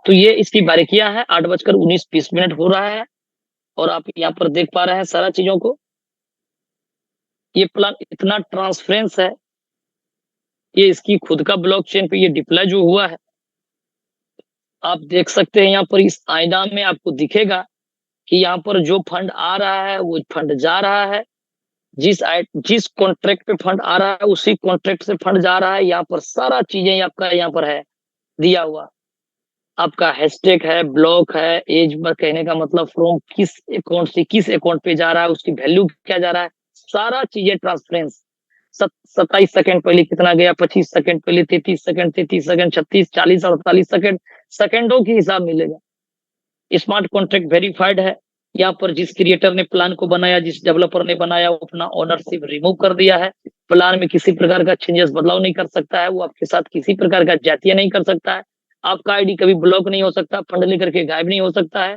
तो ये इसकी बारीकियां हैं। 8:19 हो रहा है और आप यहाँ पर देख पा रहे हैं सारा चीजों को। ये प्लान इतना ट्रांसपेरेंस है, ये इसकी खुद का ब्लॉकचेन पे ये डिप्लॉय जो हुआ है। आप देख सकते हैं यहाँ पर इस आईना में आपको दिखेगा कि यहाँ पर जो फंड आ रहा है वो फंड जा रहा है। जिस कॉन्ट्रैक्ट पे फंड आ रहा है उसी कॉन्ट्रैक्ट से फंड जा रहा है। यहाँ पर सारा चीजें आपका यहाँ पर है दिया हुआ। आपका हैशटैग है, ब्लॉक है, एज पर कहने का मतलब फ्रॉम किस अकाउंट से किस अकाउंट पे जा रहा है, उसकी वैल्यू क्या जा रहा है, सारा चीजें ट्रांसपेरेंस। 27 सेकंड पहले कितना गया, 25 सेकंड पहले, 33 सेकंड, 33 सेकंड, 36, 40, 48 सेकंड, सेकंडों के हिसाब मिलेगा। स्मार्ट कॉन्ट्रैक्ट वेरीफाइड है। यहाँ पर जिस क्रिएटर ने प्लान को बनाया, जिस डेवलपर ने बनाया, वो अपना ओनरशिप रिमूव कर दिया है। प्लान में किसी प्रकार का चेंजेस बदलाव नहीं कर सकता है। वो आपके साथ किसी प्रकार का जातीय नहीं कर सकता है। आपका आईडी कभी ब्लॉक नहीं हो सकता, फंड लेकर के गायब नहीं हो सकता है।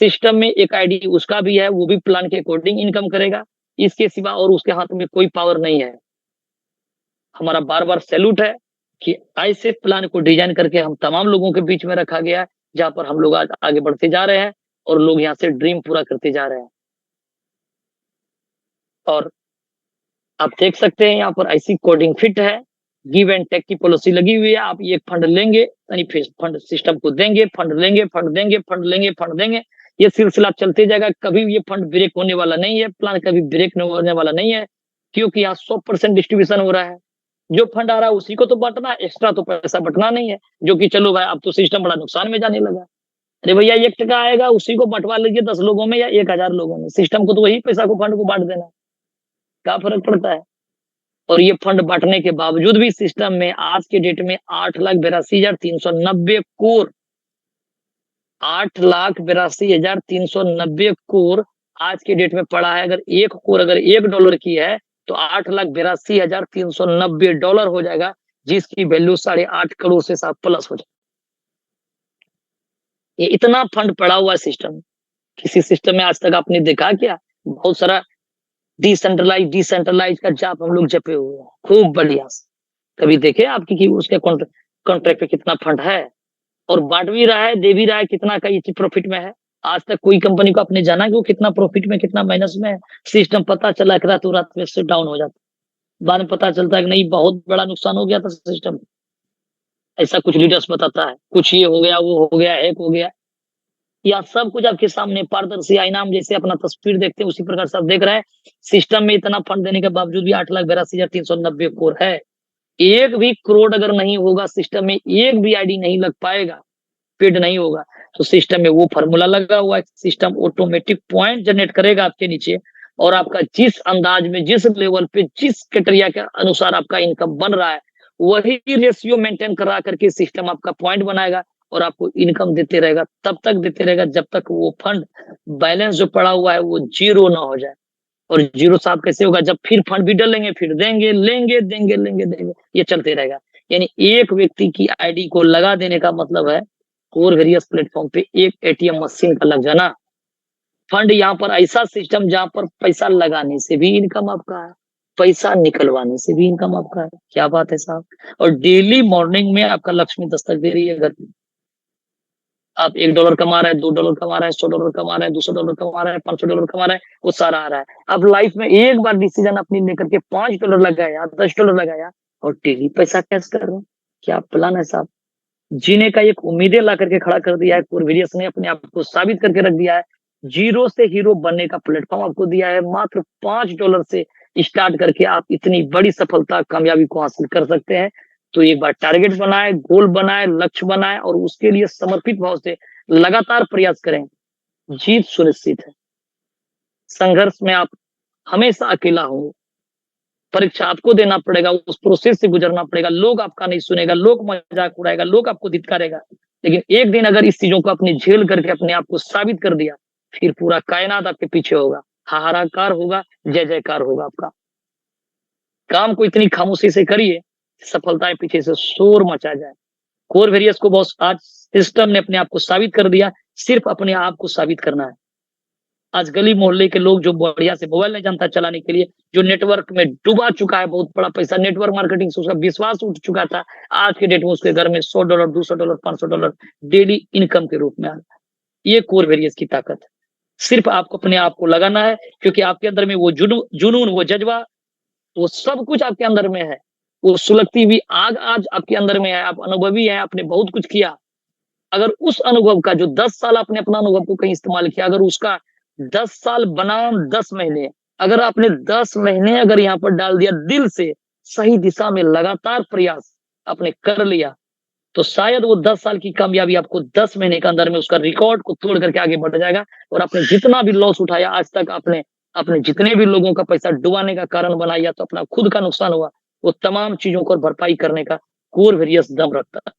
सिस्टम में एक आईडी उसका भी है, वो भी प्लान के अकॉर्डिंग इनकम करेगा। इसके सिवा और उसके हाथ में कोई पावर नहीं है। हमारा बार बार सैल्यूट है कि ऐसे प्लान को डिजाइन करके हम तमाम लोगों के बीच में रखा गया है, जहां पर हम लोग आज आगे बढ़ते जा रहे हैं और लोग यहाँ से ड्रीम पूरा करते जा रहे हैं। और आप देख सकते हैं यहाँ पर ऐसी कोडिंग फिट है, गिव एंड टेक की पॉलिसी लगी हुई है। आप ये फंड लेंगे यानी फंड सिस्टम को देंगे, फंड लेंगे, फंड देंगे, फंड लेंगे, फंड देंगे। ये सिलसिला चलते जाएगा। कभी ये फंड ब्रेक होने वाला नहीं है, प्लान कभी ब्रेक होने वाला नहीं है, क्योंकि यहाँ 100% डिस्ट्रीब्यूशन हो रहा है। जो फंड आ रहा है उसी को तो बांटना है, एक्स्ट्रा तो पैसा बंटना नहीं है। जो कि चलो भाई अब तो सिस्टम बड़ा नुकसान में जाने लगा। अरे भैया 1 टका आएगा, उसी को बंटवा लीजिए 10 लोगों में या 1000 लोगों में। सिस्टम को तो वही पैसा को फंड को बांट देना है। क्या फर्क पड़ता है। और ये फंड बांटने के बावजूद भी सिस्टम में आज के डेट में 8,82,390 करोड़ 8,82,390 करोड़ आज के डेट में पड़ा है। अगर एक करोड़ अगर $1 की है तो $8,82,390 हो जाएगा, जिसकी वैल्यू 8.5 करोड़ से 7+ हो जाए। ये इतना फंड पड़ा हुआ है सिस्टम। किसी सिस्टम में आज तक आपने देखा क्या। बहुत सारा डिसेंट्रलाइज का जाप हम लोग जपे हुए हैं खूब बढ़िया से। कभी देखे आपकी कि उसके कॉन्ट्रैक्ट पे कितना फंड है और बांट भी रहा है, दे भी रहा है, कितना का ये प्रॉफिट में है। आज तक कोई कंपनी को आपने जाना कि वो कितना प्रॉफिट में कितना माइनस में है। सिस्टम पता चला कि रातों रात में से डाउन हो जाता, बाद में पता चलता है कि नहीं बहुत बड़ा नुकसान हो गया था सिस्टम। ऐसा कुछ लीडर्स बताता है, कुछ ये हो गया, वो हो गया, हैक हो गया। या सब कुछ आपके सामने पारदर्शी आईना में जैसे अपना तस्वीर देखते हैं उसी प्रकार से आप देख रहे हैं। सिस्टम में इतना फंड देने के बावजूद भी 8,82,390 करोड़ है। एक भी करोड़ अगर नहीं होगा सिस्टम में, एक भी आईडी नहीं लग पाएगा, पेड नहीं होगा, तो सिस्टम में वो फार्मूला लगा हुआ है। सिस्टम ऑटोमेटिक पॉइंट जनरेट करेगा आपके नीचे और आपका जिस अंदाज में, जिस लेवल पे, जिस क्राइटेरिया के अनुसार आपका इनकम बन रहा है, वही रेशियो मेंटेन करा करके सिस्टम आपका पॉइंट बनाएगा और आपको इनकम देते रहेगा। तब तक देते रहेगा जब तक वो फंड बैलेंस जो पड़ा हुआ है वो जीरो ना हो जाए। और जीरो साफ कैसे होगा, जब फिर फंड भी डालेंगे, फिर देंगे, लेंगे, देंगे, लेंगे, देंगे, ये चलते रहेगा। यानी एक व्यक्ति की आईडी को लगा देने का मतलब है और वेरियस प्लेटफॉर्म पे एक एटीएम मशीन का लग जाना। फंड यहाँ पर ऐसा सिस्टम जहां पर पैसा लगाने से भी इनकम आपका है, पैसा निकलवाने से भी इनकम आपका है। क्या बात है साहब। और डेली मॉर्निंग में आपका लक्ष्मी दस्तक दे रही है घर में। आप $1 कमा रहे हैं, $2 कमा रहे हैं, $100 कमा रहे हैं, $200 कमा रहे हैं, $500 कमा रहे हैं, वो सारा आ रहा है। अब लाइफ में एक बार डिसीजन अपनी लेकर के $5 लगाया, $10 लगाया और डेली पैसा कैश कर रहे हैं। क्या प्लान है साहब। जीने का एक उम्मीदें ला करके खड़ा कर दिया है। कोरवेरियस ने अपने आप को साबित करके रख दिया है। जीरो से हीरो बनने का प्लेटफॉर्म आपको दिया है। मात्र $5 से स्टार्ट करके आप इतनी बड़ी सफलता कामयाबी को हासिल कर सकते हैं। तो एक बार टारगेट बनाए, गोल बनाए, लक्ष्य बनाए और उसके लिए समर्पित भाव से लगातार प्रयास करें, जीत सुनिश्चित है। संघर्ष में आप हमेशा अकेला होंगे। परीक्षा आपको देना पड़ेगा, उस प्रोसेस से गुजरना पड़ेगा। लोग आपका नहीं सुनेगा, लोग मजाक उड़ाएगा, लोग आपको धिक्कारेगा। लेकिन एक दिन अगर इस चीजों को अपनी झेल करके अपने आप को साबित कर दिया, फिर पूरा कायनात आपके पीछे होगा, हाहाकार होगा, जय जयकार होगा आपका। काम को इतनी खामोशी से करिए, सफलताएं पीछे से शोर मचा जाए। कोर वेरियस को बहुत आज सिस्टम ने अपने आप को साबित कर दिया। सिर्फ अपने आप को साबित करना है। आज गली मोहल्ले के लोग जो बढ़िया से मोबाइल नहीं जानता चलाने के लिए, जो नेटवर्क में डूबा चुका है बहुत बड़ा पैसा, नेटवर्क मार्केटिंग से उसका विश्वास उठ चुका था। आज के डेट में उसके घर में $100, $200, $500 डेली इनकम के रूप में आ रहा है। ये कोर वेरियस की ताकत है। सिर्फ आपको अपने आप को लगाना है, क्योंकि आपके अंदर में वो जुनून, वो जज़्बा, वो सब कुछ आपके अंदर में है। वो सुलगती हुई आग आज आपके अंदर में है, आप अनुभवी हैं, आपने बहुत कुछ किया। अगर उस अनुभव का जो 10 साल आपने अपना अनुभव को कहीं इस्तेमाल किया, अगर उसका 10 साल बनाम 10 महीने, अगर आपने 10 महीने अगर यहाँ पर डाल दिया दिल से, सही दिशा में लगातार प्रयास आपने कर लिया, तो शायद वो 10 साल की कामयाबी आपको 10 महीने के अंदर में उसका रिकॉर्ड को तोड़ करके आगे बढ़ जाएगा। और आपने जितना भी लॉस उठाया आज तक, आपने अपने जितने भी लोगों का पैसा डुबाने का कारण बना, या तो अपना खुद का नुकसान हुआ, वो तमाम चीज़ों को भरपाई करने का कोर वेरियस दम रखता है।